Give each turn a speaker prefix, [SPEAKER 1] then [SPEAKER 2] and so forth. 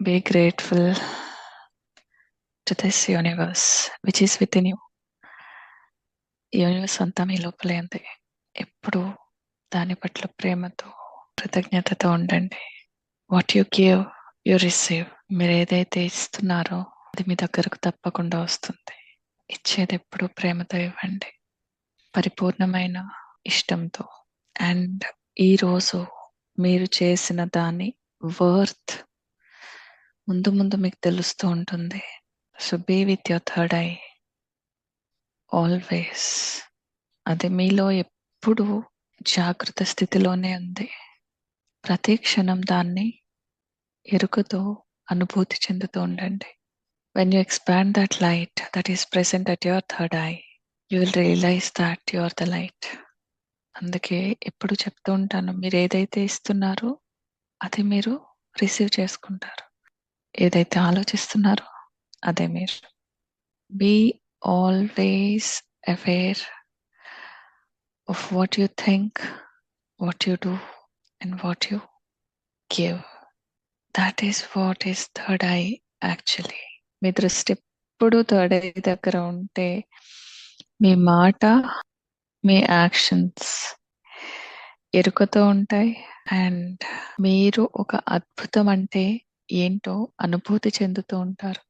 [SPEAKER 1] Be grateful to this universe which is within you. Universe అంతా మీ లోపలే ఉంది. ఎప్పుడు దాని పట్ల ప్రేమతో కృతజ్ఞతతో ఉండండి. What you give you receive. మీరు ఏదైతే ఇస్తున్నారో అది మీ దగ్గరకు తప్పకుండా వస్తుంది. ఇచ్చేది ఎప్పుడు ప్రేమతో ఇవ్వండి, పరిపూర్ణమైన ఇష్టంతో. అండ్ ఈరోజు మీరు చేసిన దాని వర్త్ ముందు ముందు మీకు తెలుస్తూ ఉంటుంది. So be with your third I always. అది మీలో ఎప్పుడు జాగ్రత్త స్థితిలోనే ఉంది. ప్రతి క్షణం దాన్ని ఎరుకతో అనుభూతి చెందుతూ ఉండండి. When you expand that light that is present at your third I, you will realise that you are the light. అందుకే ఎప్పుడు చెప్తూ ఉంటాను, మీరు ఏదైతే ఇస్తున్నారో అది మీరు రిసీవ్ చేసుకుంటారు. ఏదైతే ఆలోచిస్తున్నారో అదే మీరు. Be always aware of what you think, what you do, and what you give. That is what is third eye actually. మీ దృష్టి ఎప్పుడు థర్డ్ ఐ దగ్గర ఉంటే మీ మాట, మీ యాక్షన్స్ ఎరుకతో ఉంటాయి. అండ్ మీరు ఒక అద్భుతం అంటే ఏంటో అనుభూతి చెందుతూ ఉంటారు.